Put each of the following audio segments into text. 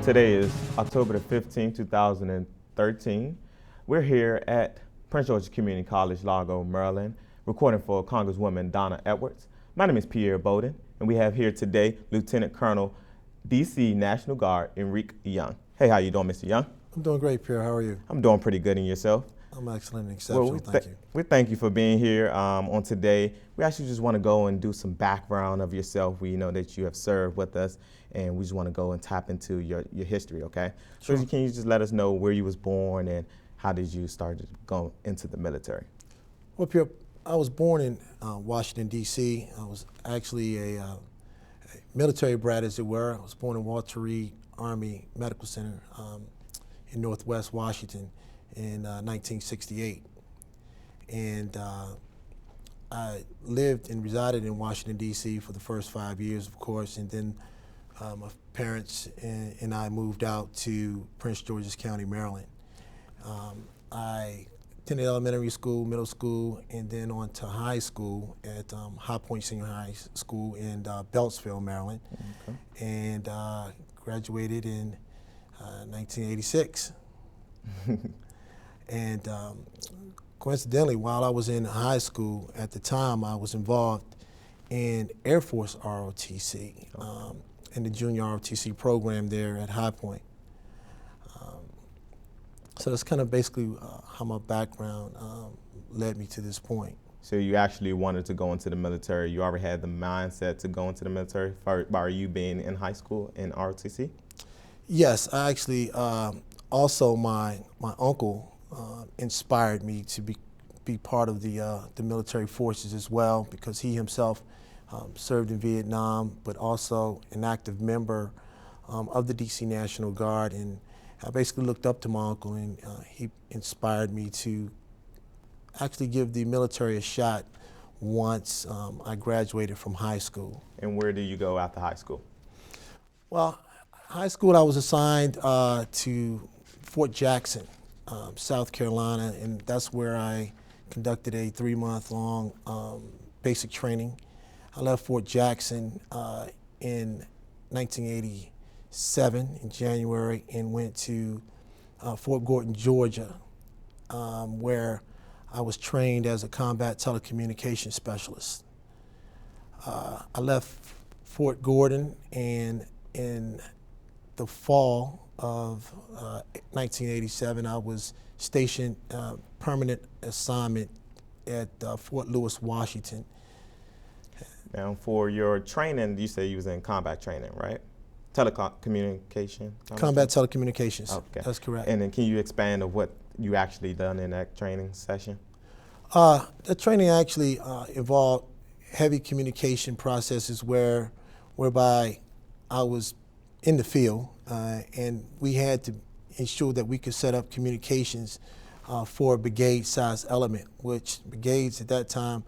Today is October the 15th, 2013. We're here at Prince George's Community College, Largo, Maryland, recording for Congresswoman Donna Edwards. My name is Pierre Bowden, and we have here today Lieutenant Colonel D.C. National Guard Enrique Young. Hey, how you doing, Mr. Young? I'm doing great, Pierre. How are you? I'm doing pretty good, and yourself? I'm excellent and exceptional, thank you. We thank you for being here on today. We actually just want to go and do some background of yourself. We know that you have served with us, and we just want to go and tap into your history, okay? Sure. So can you just let us know where you was born and how did you start to go into the military? Well, Pierre, I was born in Washington, D.C. I was actually a military brat, as it were. I was born in Walter Reed Army Medical Center in Northwest Washington in 1968. And I lived and resided in Washington, D.C. for the first 5 years, of course, and then my parents and I moved out to Prince George's County, Maryland. I attended elementary school, middle school, and then on to high school at High Point Senior High School in Beltsville, Maryland, okay. And graduated in 1986. And coincidentally, while I was in high school at the time, I was involved in Air Force ROTC, in the junior ROTC program there at High Point. So that's kind of basically how my background led me to this point. So you actually wanted to go into the military. You already had the mindset to go into the military by you being in high school in ROTC? Yes, I actually, also my uncle inspired me to be part of the military forces as well, because he himself served in Vietnam, but also an active member of the D.C. National Guard. And I basically looked up to my uncle, and he inspired me to actually give the military a shot once I graduated from high school. And where did you go after high school? Well, high school I was assigned to Fort Jackson, South Carolina, and that's where I conducted a 3-month-long basic training. I left Fort Jackson in 1987 in January and went to Fort Gordon, Georgia, where I was trained as a combat telecommunications specialist. I left Fort Gordon, and in the fall of 1987, I was stationed permanent assignment at Fort Lewis, Washington. Now, for your training, you say you was in combat training, right? Telecommunication? Combat telecommunications, okay. That's correct. And then can you expand on what you actually done in that training session? The training actually involved heavy communication processes whereby I was in the field, and we had to ensure that we could set up communications for a brigade-sized element, which brigades at that time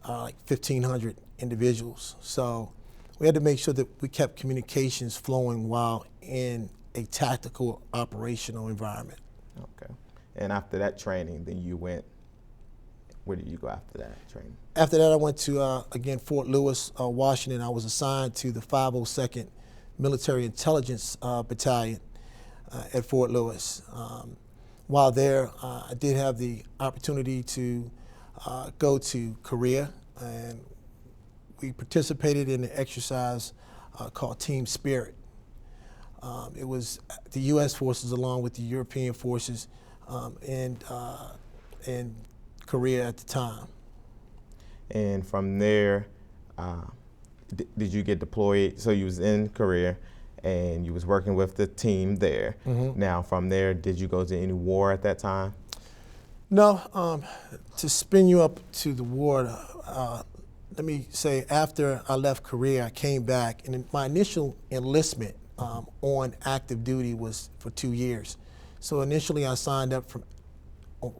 are like 1,500 individuals. So we had to make sure that we kept communications flowing while in a tactical operational environment. Okay. And after that training, then you went, where did you go after that training? After that, I went to, again, Fort Lewis, Washington. I was assigned to the 502nd Military Intelligence Battalion at Fort Lewis. While there, I did have the opportunity to go to Korea, and we participated in an exercise called Team Spirit. It was the U.S. forces along with the European forces in Korea at the time. And from there, did you get deployed? So you was in Korea and you was working with the team there. Mm-hmm. Now from there, did you go to any war at that time? No, to spin you up to the war, let me say after I left Korea, I came back, and my initial enlistment on active duty was for 2 years. So initially I signed up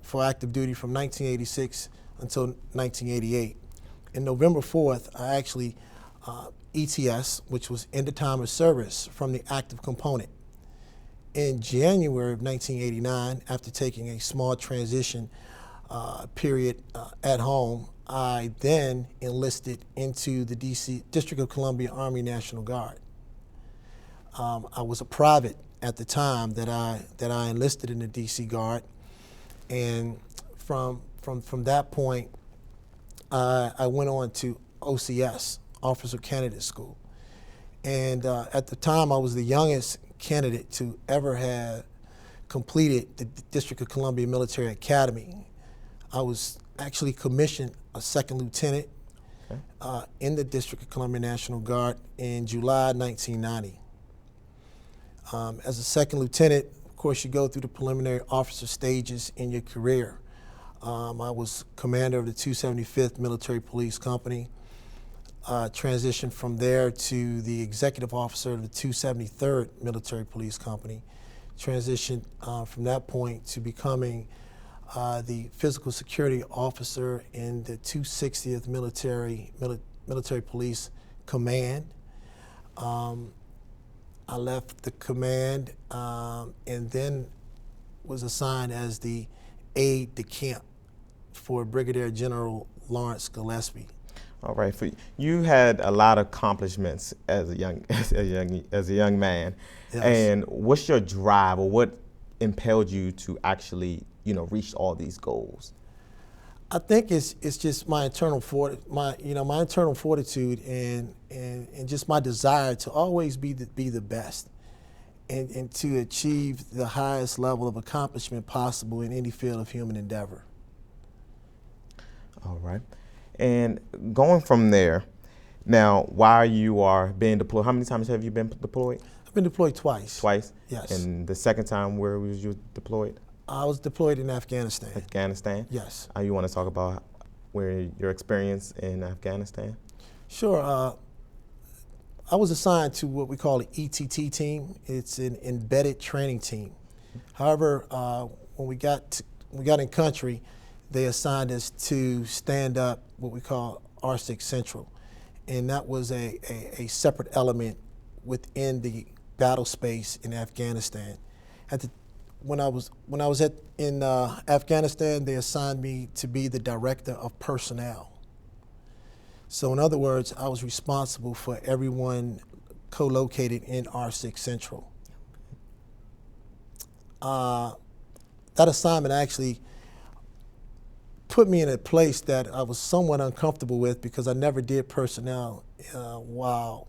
for active duty from 1986 until 1988. And November 4th, I actually ETS, which was end of time of service from the active component. In January of 1989, after taking a small transition period at home, I then enlisted into the DC District of Columbia Army National Guard. I was a private at the time that I enlisted in the DC Guard, and from that point, I went on to OCS, Officer Candidate School, and at the time I was the youngest candidate to ever have completed the District of Columbia Military Academy. I was actually commissioned a second lieutenant in the District of Columbia National Guard in July 1990. As a second lieutenant, of course, you go through the preliminary officer stages in your career. I was commander of the 275th Military Police Company, transitioned from there to the executive officer of the 273rd Military Police Company, transitioned from that point to becoming the physical security officer in the 260th Military Police Command. I left the command and then was assigned as the aide de camp for Brigadier General Lawrence Gillespie. All right, you had a lot of accomplishments as a young man. Yes. And what's your drive, or what impelled you to actually, reach all these goals? I think it's just my internal internal fortitude and just my desire to always be the best and to achieve the highest level of accomplishment possible in any field of human endeavor. All right. And going from there, now while you are being deployed, how many times have you been deployed? I've been deployed twice. Twice? Yes. And the second time, where was you deployed? I was deployed in Afghanistan. Afghanistan? Yes. You want to talk about your experience in Afghanistan? Sure. I was assigned to what we call an ETT team. It's an embedded training team. However, when we got in country, they assigned us to stand up what we call R6 Central, and that was a separate element within the battle space in Afghanistan. When I was in Afghanistan, they assigned me to be the director of personnel. So in other words, I was responsible for everyone co-located in R6 Central. That assignment actually put me in a place that I was somewhat uncomfortable with because I never did personnel while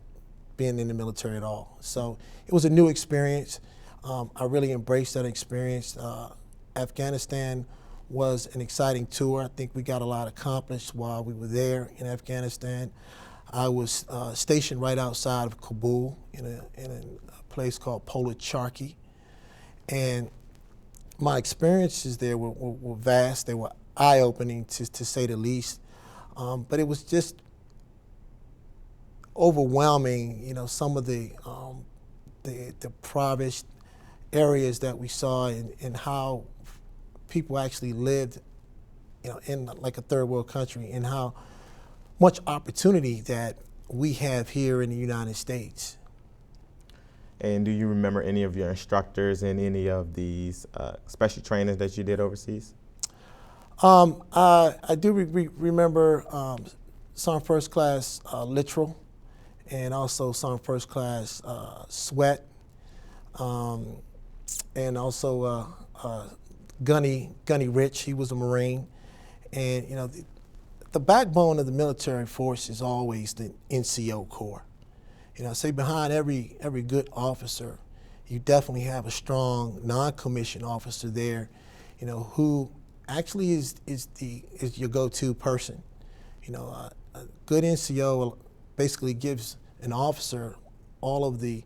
being in the military at all. So it was a new experience. I really embraced that experience. Afghanistan was an exciting tour. I think we got a lot accomplished while we were there in Afghanistan. I was stationed right outside of Kabul in a place called Polacharki. And my experiences there were vast. They were eye-opening, to say the least. But it was just overwhelming, some of the impoverished areas that we saw and how people actually lived, in like a third world country, and how much opportunity that we have here in the United States. And do you remember any of your instructors in any of these special trainings that you did overseas? I do remember some first class Littrell, and also some first class Sweat, and also Gunny Rich. He was a Marine, and the backbone of the military force is always the NCO Corps. I say behind every good officer, you definitely have a strong non-commissioned officer there, who actually is your go-to person. A good NCO basically gives an officer all of the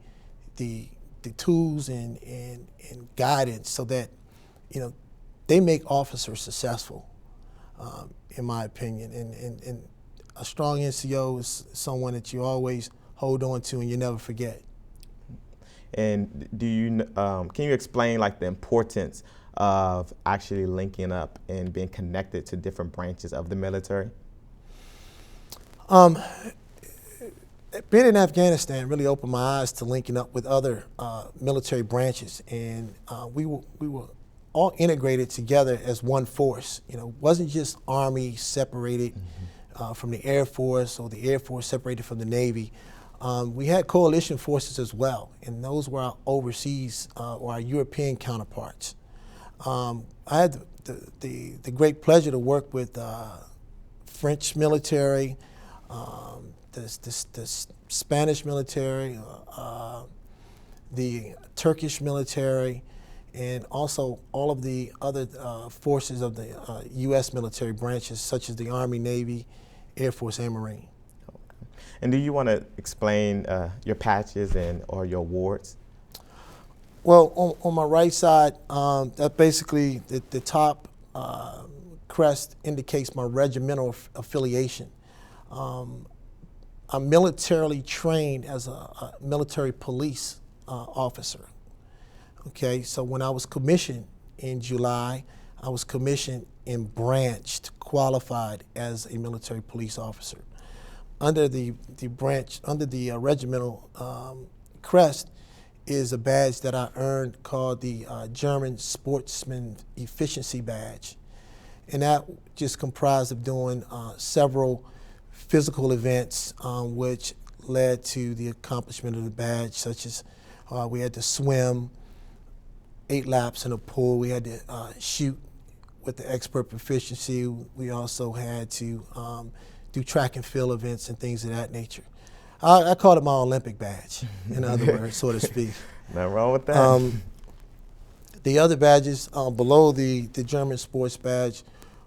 tools and guidance so that they make officers successful, in my opinion. And a strong NCO is someone that you always hold on to and you never forget. And can you explain the importance of actually linking up and being connected to different branches of the military? Being in Afghanistan really opened my eyes to linking up with other military branches, and we were all integrated together as one force. It wasn't just Army separated from the Air Force, or the Air Force separated from the Navy. We had coalition forces as well, and those were our overseas or our European counterparts. I had the great pleasure to work with French military, the Spanish military, the Turkish military, and also all of the other forces of the U.S. military branches, such as the Army, Navy, Air Force, and Marine. Okay. And do you want to explain your patches or your awards? Well, on my right side, that basically the top crest indicates my regimental affiliation. I'm militarily trained as a military police officer. Okay, so when I was commissioned in July, I was commissioned and branched, qualified as a military police officer. Under the branch, under the regimental crest, is a badge that I earned called the German Sportsman Efficiency Badge. And that just comprised of doing several physical events which led to the accomplishment of the badge, such as we had to swim 8 laps in a pool, we had to shoot with the expert proficiency, we also had to do track and field events and things of that nature. I called it my Olympic badge, in other words, so to speak. Nothing wrong with that. The other badges below the German sports badge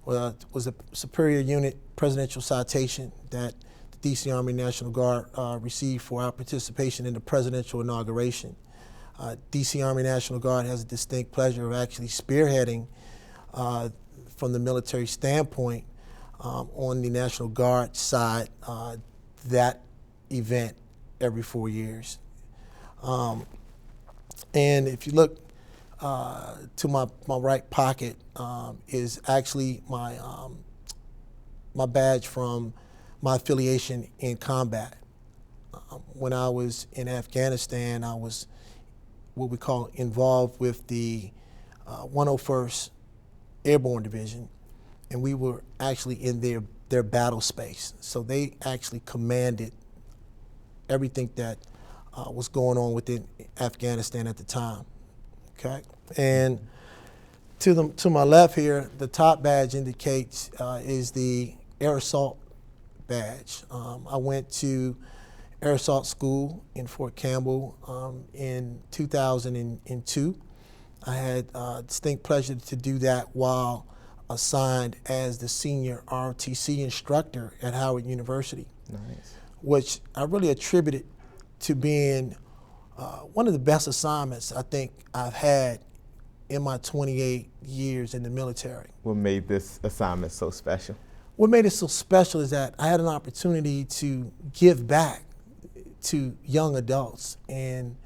was a Superior Unit Presidential Citation that the D.C. Army National Guard received for our participation in the presidential inauguration. D.C. Army National Guard has a distinct pleasure of actually spearheading from the military standpoint on the National Guard side that event every 4 years. And if you look to my right pocket is actually my badge from my affiliation in combat. When I was in Afghanistan, I was what we call involved with the 101st Airborne Division, and we were actually in their battle space. So they actually commanded everything that was going on within Afghanistan at the time. Okay, and to my left here, the top badge indicates is the Air Assault badge. I went to Air Assault School in Fort Campbell in 2002. I had distinct pleasure to do that while assigned as the senior ROTC instructor at Howard University. Nice. Which I really attributed to being one of the best assignments I think I've had in my 28 years in the military. What made this assignment so special? What made it so special is that I had an opportunity to give back to young adults and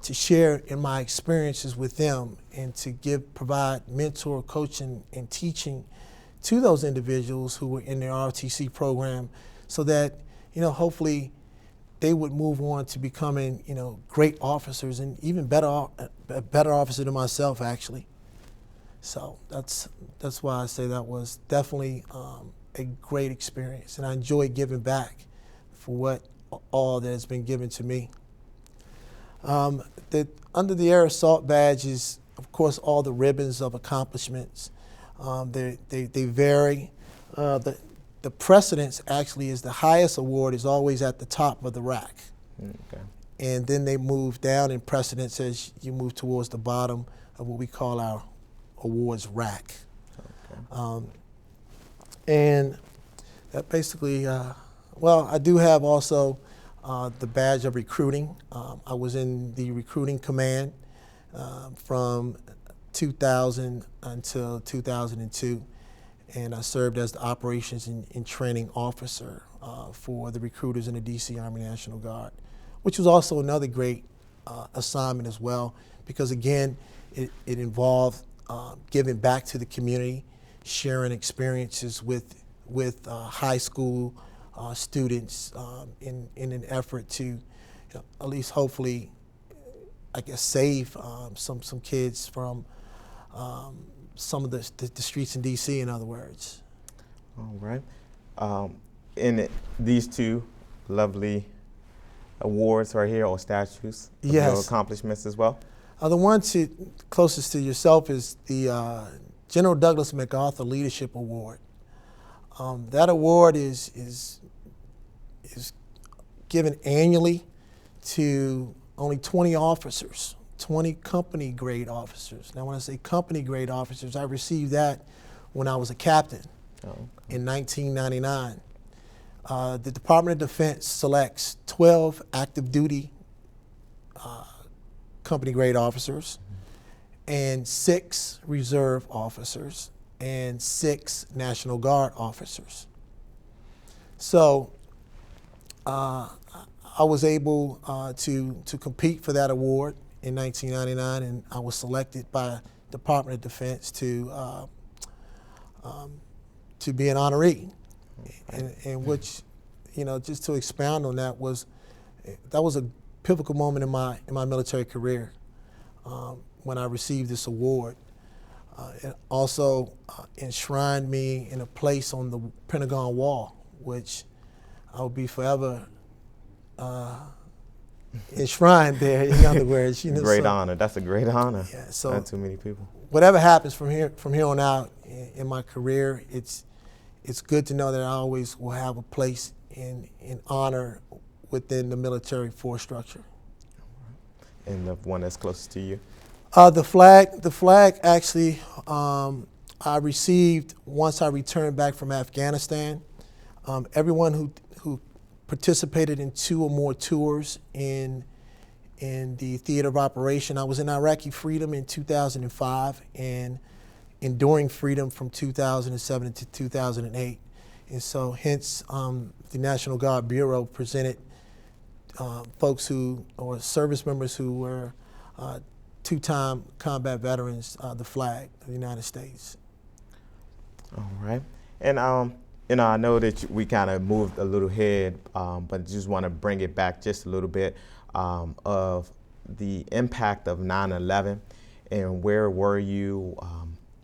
to share in my experiences with them and to provide mentor, coaching, and teaching to those individuals who were in their ROTC program so that, hopefully they would move on to becoming, great officers and even better officer than myself, actually. So that's why I say that was definitely a great experience, and I enjoy giving back for what all that has been given to me. Under the Air Assault badge is, of course, all the ribbons of accomplishments. They vary. The precedence actually is the highest award is always at the top of the rack. Okay. And then they move down in precedence as you move towards the bottom of what we call our awards rack. Okay. And that basically, I do have also the badge of recruiting. I was in the recruiting command from 2000 until 2002. And I served as the operations and training officer for the recruiters in the D.C. Army National Guard, which was also another great assignment as well, because again, it involved giving back to the community, sharing experiences with high school students in an effort to at least hopefully, I guess, save some kids from some of the streets in D.C., in other words. All right. These two lovely awards right here or statues of Yes. your accomplishments as well? The one closest to yourself is the General Douglas MacArthur Leadership Award. That award is given annually to only 20 officers, 20 company grade officers. Now, when I say company grade officers, I received that when I was a captain in 1999. The Department of Defense selects 12 active duty company grade officers and 6 reserve officers and 6 National Guard officers. So I was able to compete for that award in 1999, and I was selected by Department of Defense to be an honoree. And which, you know, just to expound on that was a pivotal moment in my military career when I received this award. It also enshrined me in a place on the Pentagon wall, which I will be forever enshrined there. In other words, you know, Great honor. That's a great honor. Yeah. So not too many people. Whatever happens from here on out in my career, it's good to know that I always will have a place in honor within the military force structure. And the one that's closest to you? The flag actually I received once I returned back from Afghanistan. Everyone who participated in 2 or more tours in the theater of operation. I was in Iraqi Freedom in 2005 and Enduring Freedom from 2007 to 2008. And so hence the National Guard Bureau presented folks or service members who were 2-time combat veterans the flag of the United States. All right. And you know, I know that we kind of moved a little ahead, but just want to bring it back just a little bit of the impact of 9/11 and where were you?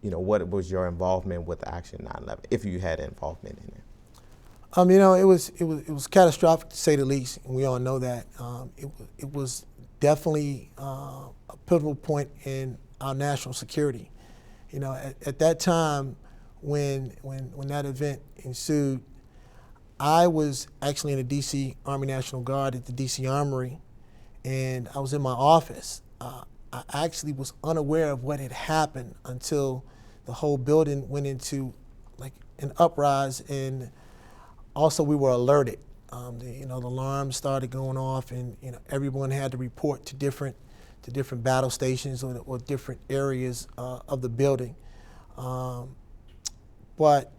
You know, what was your involvement with Action 9/11, if you had involvement in it? You know, it was catastrophic to say the least, and we all know that. It was definitely a pivotal point in our national security. You know, at that time, when that event ensued, I was actually in the D.C. Army National Guard at the D.C. Armory, and I was in my office. I actually was unaware of what had happened until the whole building went into like an uprise, and also we were alerted. The alarms started going off, and everyone had to report to different battle stations or different areas of the building. But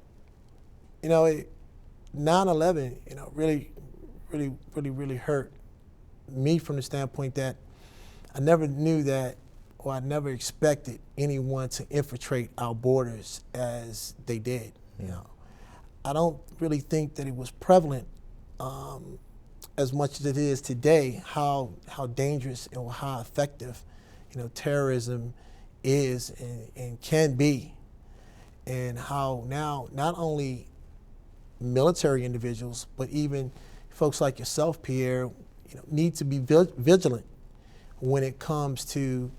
9/11, really hurt me from the standpoint that I never knew that, or I never expected anyone to infiltrate our borders as they did. I don't really think that it was prevalent as much as it is today, how dangerous and how effective terrorism is and can be, and how now not only military individuals but even folks like yourself, Pierre, need to be vigilant when it comes to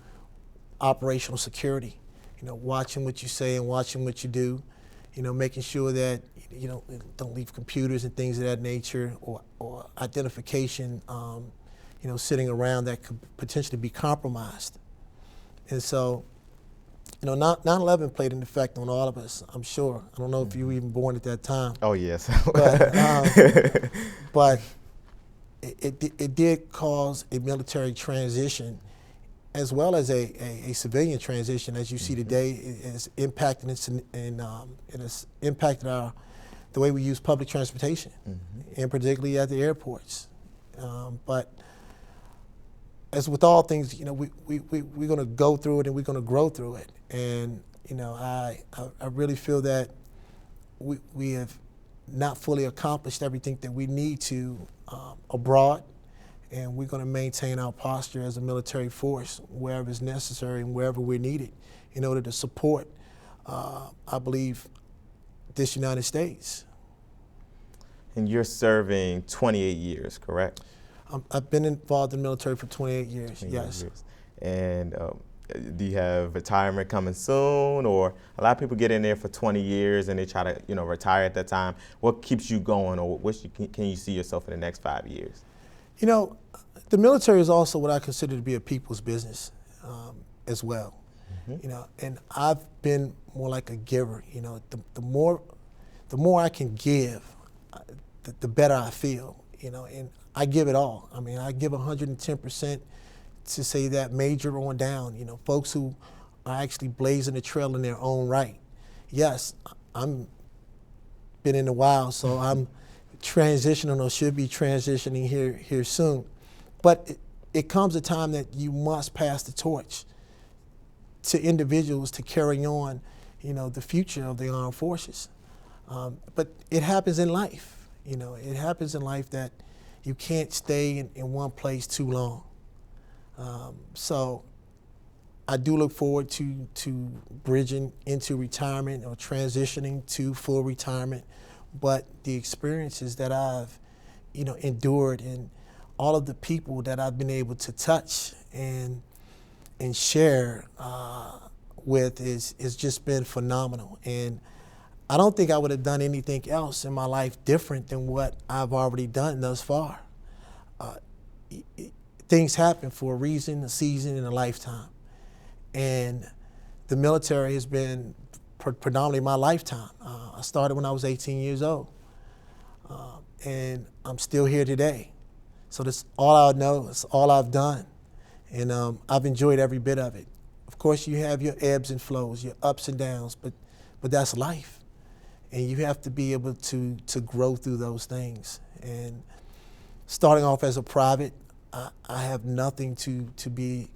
operational security. Watching what you say and watching what you do. Making sure that don't leave computers and things of that nature, or identification, sitting around that could potentially be compromised. And so, 9/11 played an effect on all of us, I'm sure. I don't know if you were even born at that time. Oh, yes. But it did cause a military transition as well as a civilian transition, as you see today. It has impacted it has impacted the way we use public transportation, and particularly at the airports. But as with all things, we're going to go through it and we're going to grow through it. And I really feel that we have not fully accomplished everything that we need to abroad. And we're going to maintain our posture as a military force wherever it's necessary and wherever we're needed in order to support, I believe, this United States. And you're serving 28 years, correct? I've been involved in the military for 28 years, 28 yes. years. And do you have retirement coming soon? Or a lot of people get in there for 20 years and they try to, retire at that time. What keeps you going, or can you see yourself in the next 5 years? The military is also what I consider to be a people's business as well. And I've been more like a giver. The more I can give, the better I feel. And I give it all. I mean, I give 110% to say that major on down. Folks who are actually blazing the trail in their own right. Yes, I'm been in a while, so I'm transitioning or should be transitioning here soon. But it comes a time that you must pass the torch to individuals to carry on, the future of the armed forces. But it happens in life. It happens in life that you can't stay in one place too long. So I do look forward to bridging into retirement or transitioning to full retirement. But the experiences that I've, endured, and all of the people that I've been able to touch and share with is just been phenomenal. And I don't think I would have done anything else in my life different than what I've already done thus far. Things happen for a reason, a season, and a lifetime. And the military has been predominantly my lifetime. I started when I was 18 years old. And I'm still here today. So that's all I know, it's all I've done. And I've enjoyed every bit of it. Of course, you have your ebbs and flows, your ups and downs, but that's life. And you have to be able to grow through those things. And starting off as a private, I have nothing to be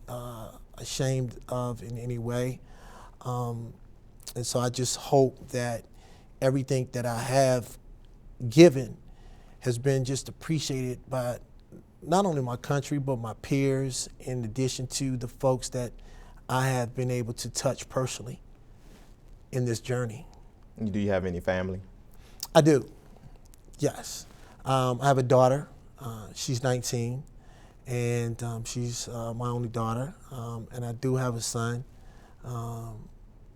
ashamed of in any way. And so I just hope that everything that I have given has been just appreciated by not only my country, but my peers, in addition to the folks that I have been able to touch personally in this journey. Do you have any family? I do, yes. I have a daughter. She's 19, and she's my only daughter. And I do have a son.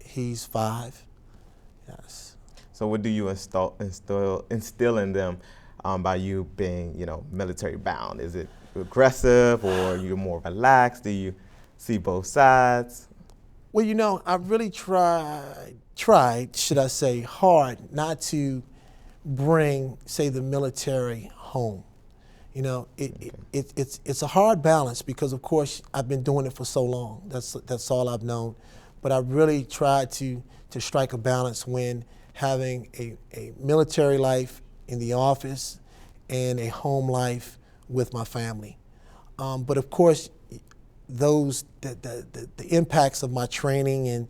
He's 5, yes. So what do you instill in them by you being, military bound? Is it aggressive, or you're more relaxed? Do you see both sides? Well, I really tried, should I say, hard not to bring, say, the military home. It's a hard balance because, of course, I've been doing it for so long. That's all I've known. But I really tried to strike a balance when having a military life in the office and a home life with my family. But of course, the impacts of my training and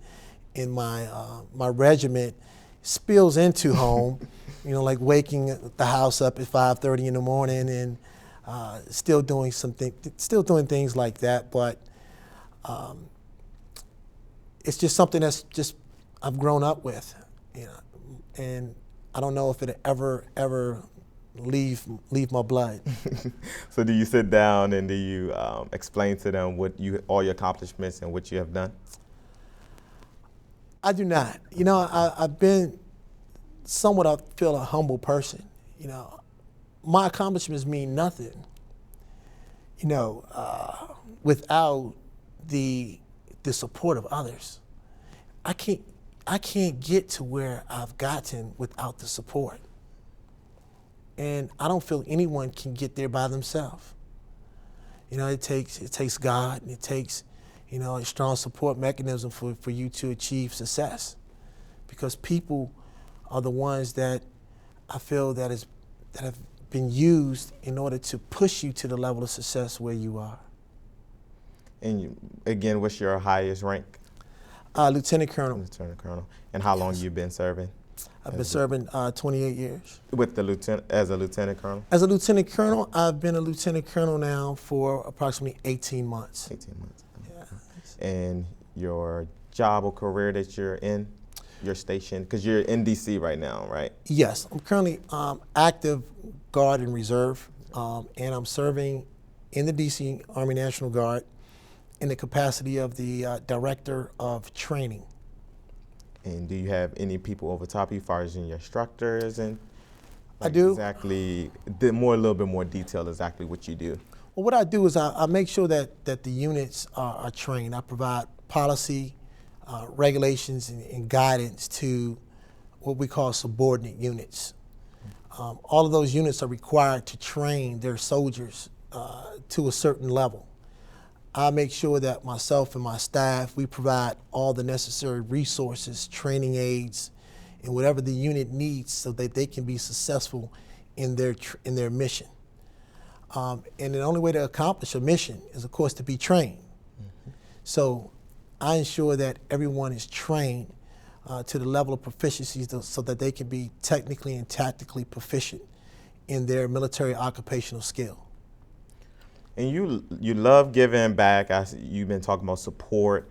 in my regiment spills into home. Like waking the house up at 5:30 in the morning and still doing things like that. But it's just something that's just I've grown up with, and I don't know if it'll ever leave my blood. So do you sit down and do you explain to them all your accomplishments and what you have done? I do not. I've been somewhat, I feel, a humble person. My accomplishments mean nothing, without the support of others. I can't get to where I've gotten without the support. And I don't feel anyone can get there by themselves. It takes God, and it takes, a strong support mechanism for you to achieve success. Because people are the ones that I feel that have been used in order to push you to the level of success where you are. And again, what's your highest rank? Lieutenant Colonel. Lieutenant Colonel. And how long you been serving? I've been serving 28 years. With as a Lieutenant Colonel? As a Lieutenant Colonel, I've been a Lieutenant Colonel now for approximately 18 months. 18 months. Yeah. And your job or career that you're in, your station, because you're in D.C. right now, right? Yes, I'm currently active Guard and Reserve, and I'm serving in the DC Army National Guard in the capacity of the Director of Training. And do you have any people over top of you, as far as your instructors and? I do. Exactly, a little bit more detail exactly what you do. Well, what I do is I make sure that the units are trained. I provide policy, regulations, and guidance to what we call subordinate units. All of those units are required to train their soldiers to a certain level. I make sure that myself and my staff, we provide all the necessary resources, training aids, and whatever the unit needs so that they can be successful in their mission. And the only way to accomplish a mission is, of course, to be trained. Mm-hmm. So I ensure that everyone is trained to the level of proficiency so that they can be technically and tactically proficient in their military occupational skill. And you love giving back. You've been talking about support,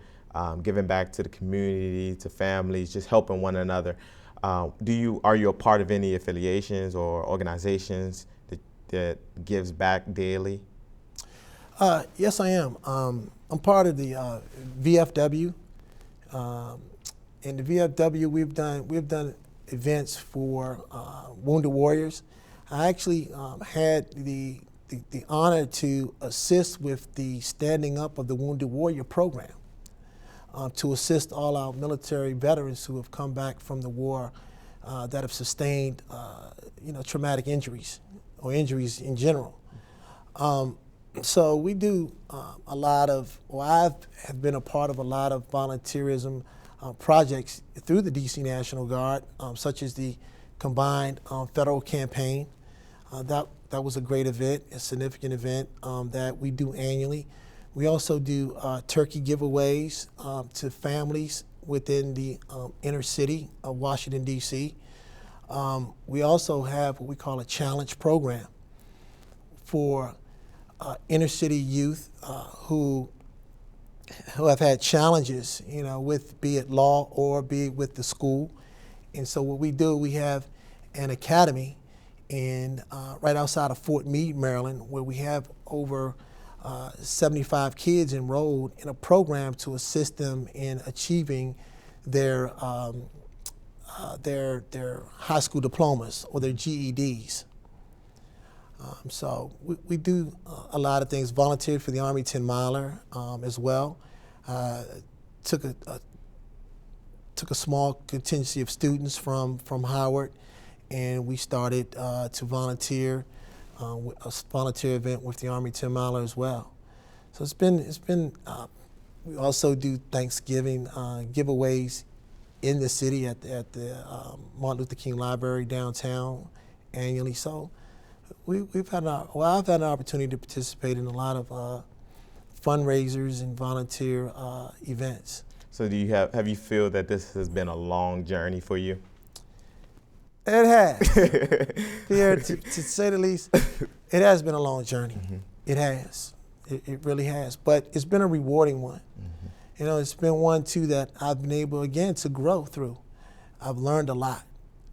giving back to the community, to families, just helping one another. Are you a part of any affiliations or organizations that gives back daily? Yes, I am. I'm part of the VFW. In the VFW, we've done events for wounded warriors. I actually had the honor to assist with the standing up of the Wounded Warrior program to assist all our military veterans who have come back from the war that have sustained traumatic injuries or injuries in general. So we do a lot of, I have been a part of a lot of volunteerism projects through the DC National Guard, such as the Combined Federal Campaign. That was a great event, a significant event that we do annually. We also do turkey giveaways to families within the inner city of Washington, D.C. We also have what we call a challenge program for inner city youth who have had challenges, with be it law or be it with the school. And so what we do, we have an academy right outside of Fort Meade, Maryland, where we have over 75 kids enrolled in a program to assist them in achieving their high school diplomas or their GEDs. So we do a lot of things. Volunteered for the Army 10 Miler as well. Took a small contingency of students from Howard, and we started to volunteer a volunteer event with the Army 10 Miler as well. So it's been. We also do Thanksgiving giveaways in the city at the Martin Luther King Library downtown annually. So I've had an opportunity to participate in a lot of fundraisers and volunteer events. So have you feel that this has been a long journey for you? It has. Pierre, to say the least, it has been a long journey. Mm-hmm. It has. It really has. But it's been a rewarding one. Mm-hmm. It's been one, too, that I've been able, again, to grow through. I've learned a lot.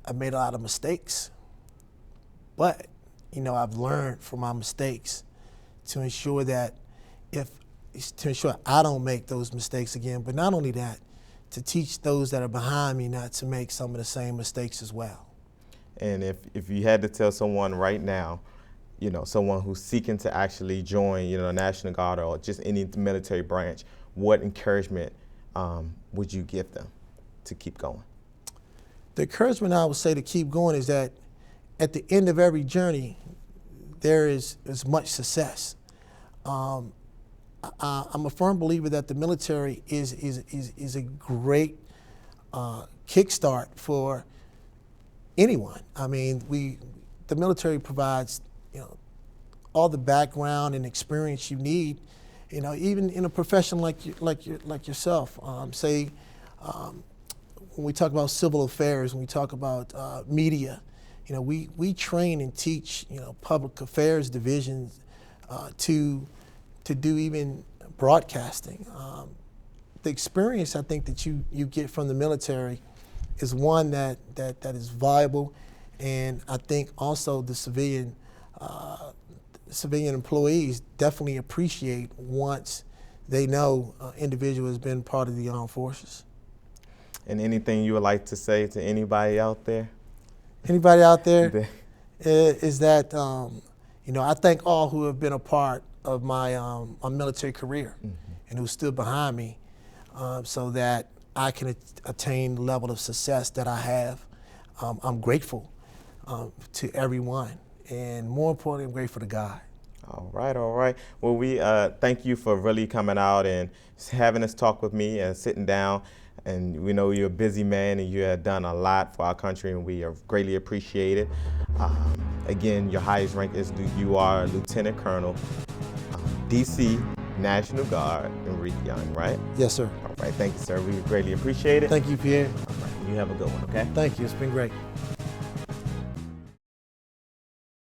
I've made a lot of mistakes. But, I've learned from my mistakes to ensure that I don't make those mistakes again. But not only that, to teach those that are behind me not to make some of the same mistakes as well. And if you had to tell someone right now, someone who's seeking to actually join, the National Guard or just any military branch, what encouragement would you give them to keep going? The encouragement I would say to keep going is that at the end of every journey, there is much success. I'm a firm believer that the military is a great kickstart for anyone. I mean, the military provides, all the background and experience you need, even in a profession like yourself. When we talk about civil affairs, when we talk about media, we train and teach, public affairs divisions to do even broadcasting. The experience I think that you get from the military is one that is viable, and I think also the civilian civilian employees definitely appreciate once they know an individual has been part of the armed forces. And anything you would like to say to anybody out there? Anybody out there is that, I thank all who have been a part of my military career and who stood behind me so that I can attain the level of success that I have. I'm grateful to everyone, and more importantly, I'm grateful to God. All right, all right. Well, we thank you for really coming out and having this talk with me and sitting down. And we know you're a busy man and you have done a lot for our country, and we are greatly appreciate it. Again, your highest rank is you are Lieutenant Colonel, DC National Guard, Enrique J, right? Yes, sir. All right, thank you, sir. We greatly appreciate it. Thank you, Pierre. All right, you have a good one, okay? Thank you. It's been great.